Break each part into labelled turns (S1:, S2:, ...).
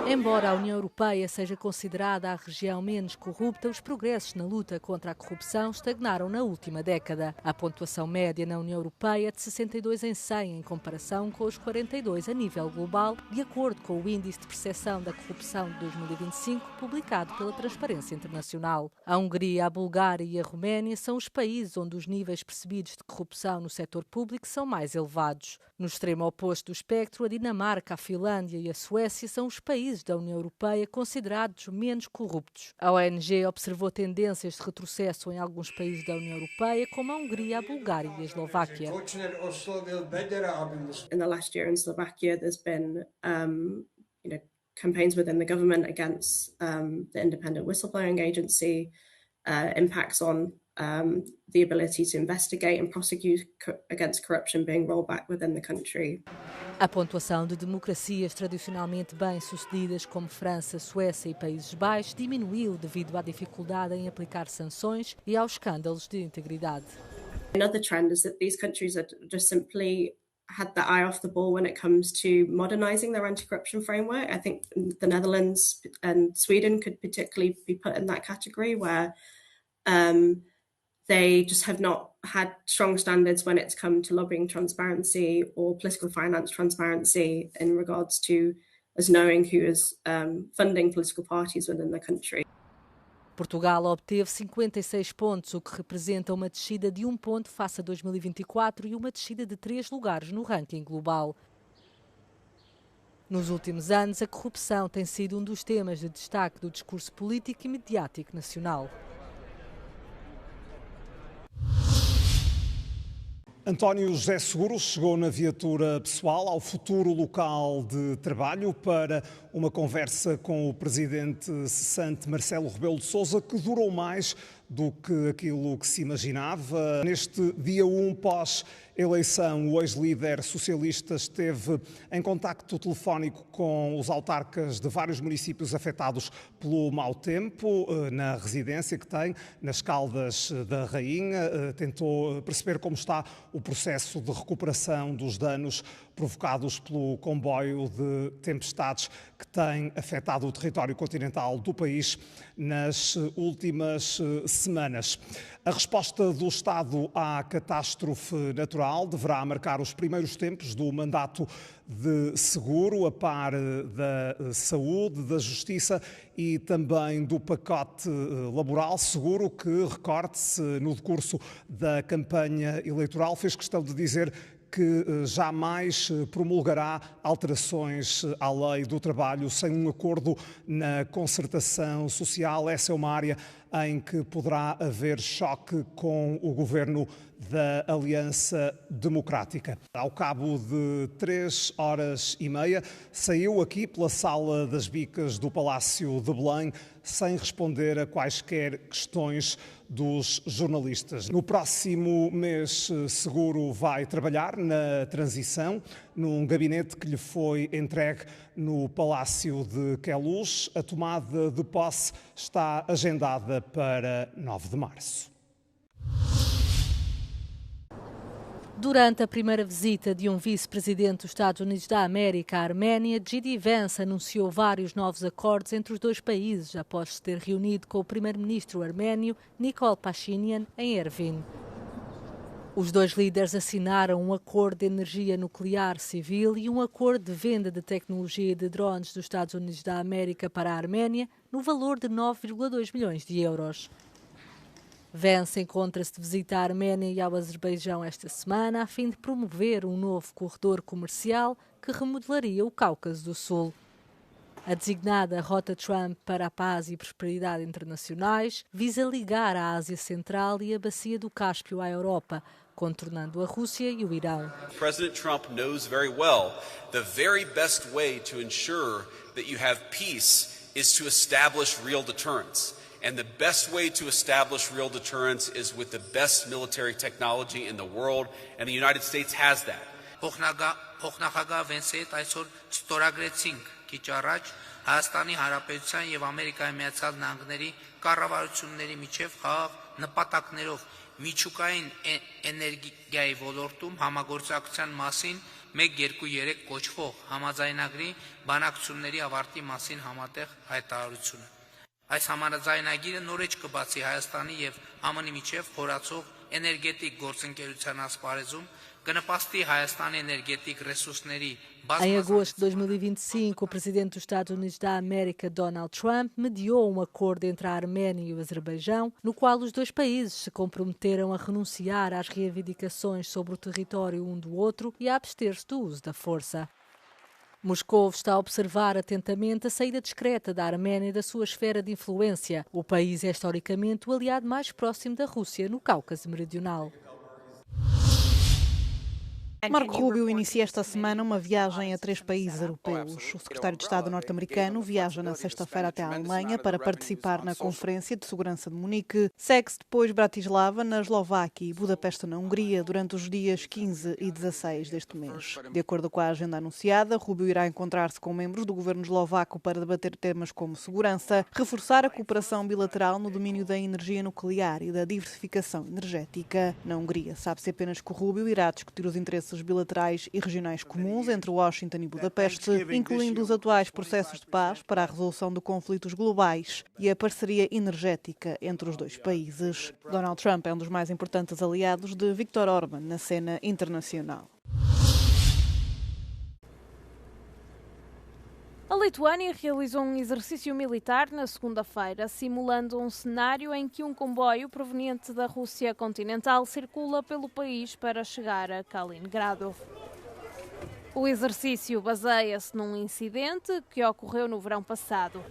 S1: Embora a União Europeia seja considerada a região menos corrupta, os progressos na luta contra a corrupção estagnaram na última década. A pontuação média na União Europeia é de 62 em 100, em comparação com os 42 a nível global, de acordo com o Índice de Percepção da Corrupção de 2025, publicado pela Transparência Internacional. A Hungria, a Bulgária e a Roménia são os países onde os níveis percebidos de corrupção no setor público são mais elevados. No extremo oposto do espectro, a Dinamarca, a Finlândia e a Suécia são os países da União Europeia considerados menos corruptos. A ONG observou tendências de retrocesso em alguns países da União Europeia, como a Hungria, a Bulgária e a Eslováquia.
S2: In the last year in Slovakia, there's been, campaigns within the government against the Independent Whistleblowing Agency, impacts on the ability to investigate and prosecute against corruption being rolled back within the country.
S1: A pontuação de democracias tradicionalmente bem-sucedidas como França, Suécia e Países Baixos diminuiu devido à dificuldade em aplicar sanções e aos escândalos de integridade.
S2: Another trend is that these countries are just simply had the eye off the ball when it comes to modernizing their anti-corruption framework. I think the Netherlands and Sweden could particularly be put in that category where they just have not had strong standards when it's come to lobbying transparency or political finance transparency in regards to us knowing who is funding political parties within the country.
S1: Portugal obteve 56 pontos, o que representa uma descida de 1 ponto face a 2024 e uma descida de 3 lugares no ranking global. Nos últimos anos, a corrupção tem sido um dos temas de destaque do discurso político e mediático nacional.
S3: António José Seguro chegou na viatura pessoal ao futuro local de trabalho para uma conversa com o presidente cessante Marcelo Rebelo de Sousa, que durou mais do que aquilo que se imaginava. Neste dia 1 pós-eleição, o ex-líder socialista esteve em contacto telefónico com os autarcas de vários municípios afetados pelo mau tempo, na residência que tem, nas Caldas da Rainha. Tentou perceber como está o processo de recuperação dos danos provocados pelo comboio de tempestades que tem afetado o território continental do país nas últimas semanas. A resposta do Estado à catástrofe natural deverá marcar os primeiros tempos do mandato de Seguro, a par da saúde, da justiça e também do pacote laboral. Seguro que, recorde-se, no decurso da campanha eleitoral, fez questão de dizer que jamais promulgará alterações à lei do trabalho sem um acordo na concertação social. Essa é uma área em que poderá haver choque com o governo da Aliança Democrática. Ao cabo de 3 horas e meia, saiu aqui pela Sala das Bicas do Palácio de Belém sem responder a quaisquer questões dos jornalistas. No próximo mês, Seguro vai trabalhar na transição, num gabinete que lhe foi entregue no Palácio de Queluz. A tomada de posse está agendada para 9 de março.
S1: Durante a primeira visita de um vice-presidente dos Estados Unidos da América à Arménia, J.D. Vance anunciou vários novos acordos entre os dois países após se ter reunido com o primeiro-ministro arménio Nikol Pashinyan em Erevin. Os dois líderes assinaram um acordo de energia nuclear civil e um acordo de venda de tecnologia de drones dos Estados Unidos da América para a Arménia no valor de 9,2 milhões de euros. Vance encontra-se de visita à Arménia e ao Azerbaijão esta semana a fim de promover um novo corredor comercial que remodelaria o Cáucaso do Sul. A designada Rota Trump para a Paz e Prosperidade Internacionais visa ligar a Ásia Central e a Bacia do Cáspio à Europa, contornando a Rússia e o Irão.
S4: President Trump knows very well the very best way to ensure that you have peace is to establish real deterrence. And the best way to establish real deterrence is with the best military technology in the world, and the United States has that.
S5: Փոխնախագահ Վենսի հետ այսօր ստորագրեցինք քիչ առաջ Հայաստանի Հանրապետության եւ Ամերիկայի Միացյալ Նահանգների կառավարությունների միջև խաղաղ նպատակներով միջուկային էներգիայի ոլորտում համագործակցության մասին 1-2-3 կոչվող համաձայնագրի բանակցությունների ավարտի մասին համատեղ հայտարարությունը։ Այս համաձայնագիրը նորեջ կբացի Հայաստանի եւ ԱՄՆ-ի միջև խորացող էներգետիկ գործընկերության ասպարեզում, կնպաստի Հայաստանի էներգետիկ ռեսուրսների
S1: Em agosto de 2025, o presidente dos Estados Unidos da América, Donald Trump, mediou um acordo entre a Arménia e o Azerbaijão, no qual os dois países se comprometeram a renunciar às reivindicações sobre o território um do outro e a abster-se do uso da força. Moscou está a observar atentamente a saída discreta da Arménia da sua esfera de influência. O país é historicamente o aliado mais próximo da Rússia no Cáucaso Meridional.
S6: Marco Rubio inicia esta semana uma viagem a 3 países europeus. O secretário de Estado norte-americano viaja na sexta-feira até a Alemanha para participar na Conferência de Segurança de Munique. Segue-se depois Bratislava, na Eslováquia, e Budapeste, na Hungria, durante os dias 15 e 16 deste mês. De acordo com a agenda anunciada, Rubio irá encontrar-se com membros do governo eslovaco para debater temas como segurança, reforçar a cooperação bilateral no domínio da energia nuclear e da diversificação energética. Na Hungria, sabe-se apenas que o Rubio irá discutir os interesses bilaterais e regionais comuns entre Washington e Budapeste, incluindo os atuais processos de paz para a resolução de conflitos globais e a parceria energética entre os dois países. Donald Trump é um dos mais importantes aliados de Viktor Orbán na cena internacional.
S7: A Lituânia realizou um exercício militar na segunda-feira, simulando um cenário em que um comboio proveniente da Rússia continental circula pelo país para chegar a Kaliningrado. O exercício baseia-se num incidente que ocorreu no verão passado.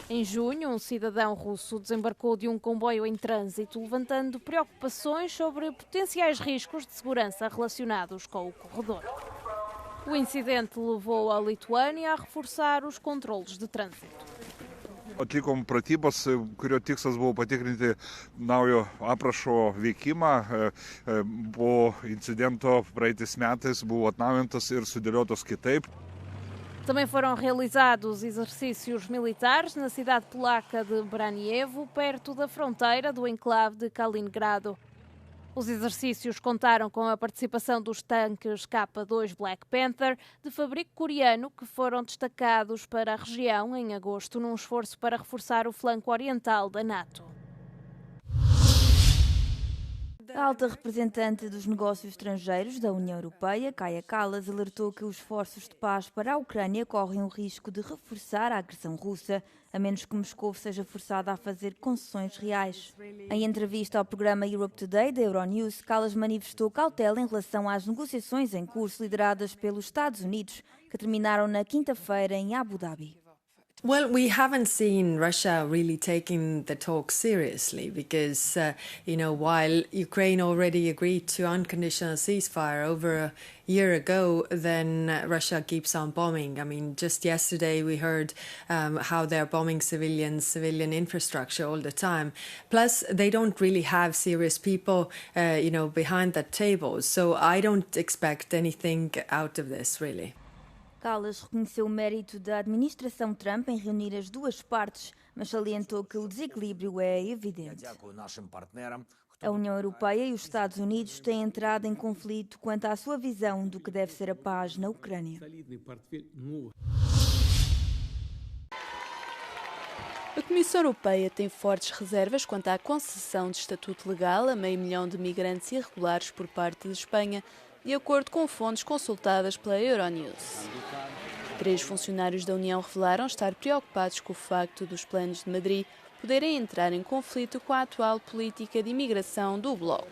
S7: Em junho, um cidadão russo desembarcou de um comboio em trânsito, levantando preocupações sobre potenciais riscos de segurança relacionados com o corredor. O incidente levou a Lituânia a reforçar os controles de trânsito.
S8: Atlikom pratybas, kurio tikslas buvo patikrinti naujo aprašo veikimą. Po incidento praeitais metais buvo atnaujintas ir sudėliotas kitaip.
S7: Também foram realizados exercícios militares na cidade polaca de Braniewo, perto da fronteira do enclave de Kaliningrado. Os exercícios contaram com a participação dos tanques K2 Black Panther, de fabrico coreano, que foram destacados para a região em agosto, num esforço para reforçar o flanco oriental da NATO.
S9: A alta representante dos negócios estrangeiros da União Europeia, Kaja Kallas, alertou que os esforços de paz para a Ucrânia correm o risco de reforçar a agressão russa, a menos que Moscou seja forçada a fazer concessões reais. Em entrevista ao programa Europe Today da Euronews, Kallas manifestou cautela em relação às negociações em curso lideradas pelos Estados Unidos, que terminaram na quinta-feira em Abu Dhabi.
S10: Well, we haven't seen Russia really taking the talk seriously because, while Ukraine already agreed to unconditional ceasefire over a year ago, then Russia keeps on bombing. I mean, just yesterday we heard how they're bombing civilian infrastructure all the time. Plus, they don't really have serious people, behind that table. So I don't expect anything out of this, really.
S9: Kallas reconheceu o mérito da administração Trump em reunir as duas partes, mas salientou que o desequilíbrio é evidente. A União Europeia e os Estados Unidos têm entrado em conflito quanto à sua visão do que deve ser a paz na Ucrânia.
S11: A Comissão Europeia tem fortes reservas quanto à concessão de estatuto legal a 500 mil de migrantes irregulares por parte de Espanha, de acordo com fontes consultadas pela Euronews. 3 funcionários da União revelaram estar preocupados com o facto dos planos de Madrid poderem entrar em conflito com a atual política de imigração do Bloco.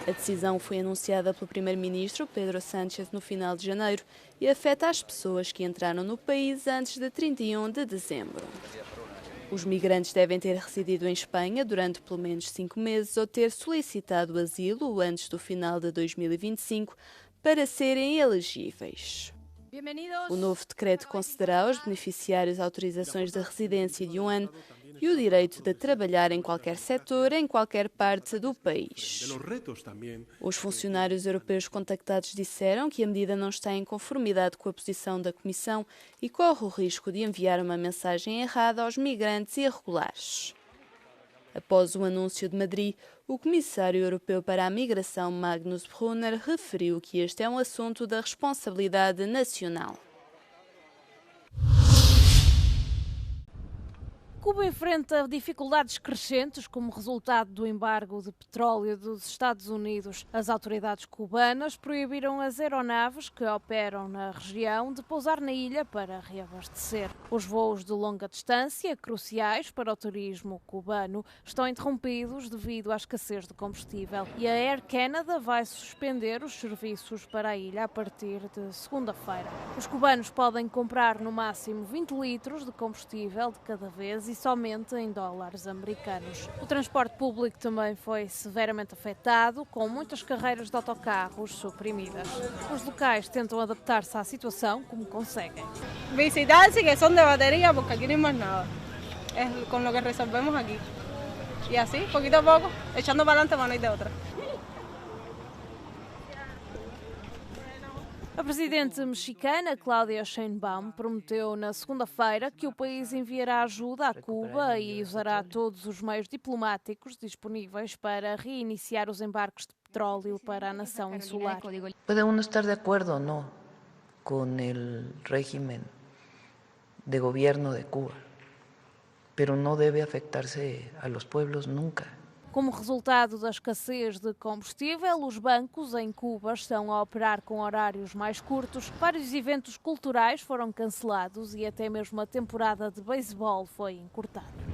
S11: A decisão foi anunciada pelo primeiro-ministro Pedro Sánchez no final de janeiro e afeta as pessoas que entraram no país antes de 31 de dezembro. Os migrantes devem ter residido em Espanha durante pelo menos 5 meses ou ter solicitado asilo antes do final de 2025 para serem elegíveis. O novo decreto concederá aos beneficiários autorizações de residência de 1 ano e o direito de trabalhar em qualquer setor, em qualquer parte do país. Os funcionários europeus contactados disseram que a medida não está em conformidade com a posição da Comissão e corre o risco de enviar uma mensagem errada aos migrantes irregulares. Após o anúncio de Madrid, O comissário europeu para a migração, Magnus Brunner, referiu que este é um assunto da responsabilidade nacional.
S7: Cuba enfrenta dificuldades crescentes como resultado do embargo de petróleo dos Estados Unidos. As autoridades cubanas proibiram as aeronaves que operam na região de pousar na ilha para reabastecer. Os voos de longa distância, cruciais para o turismo cubano, estão interrompidos devido à escassez de combustível. E a Air Canada vai suspender os serviços para a ilha a partir de segunda-feira. Os cubanos podem comprar no máximo 20 litros de combustível de cada vez e somente em dólares americanos. O transporte público também foi severamente afetado, com muitas carreiras de autocarros suprimidas. Os locais tentam adaptar-se à situação como conseguem.
S12: Visitar sí que son de batería porque aquí no hay más nada. Es con lo que resolvemos aquí. Y así, poquito a poco, echando para adelante para no ir de otra.
S7: A presidente mexicana, Claudia Sheinbaum, prometeu na segunda-feira que o país enviará ajuda a Cuba e usará todos os meios diplomáticos disponíveis para reiniciar os embarques de petróleo para a nação insular.
S13: Puede uno estar de acuerdo o no con el régimen de gobierno de Cuba, pero no debe afectarse a los pueblos nunca.
S7: Como resultado da escassez de combustível, os bancos em Cuba estão a operar com horários mais curtos, vários eventos culturais foram cancelados e até mesmo a temporada de beisebol foi encurtada.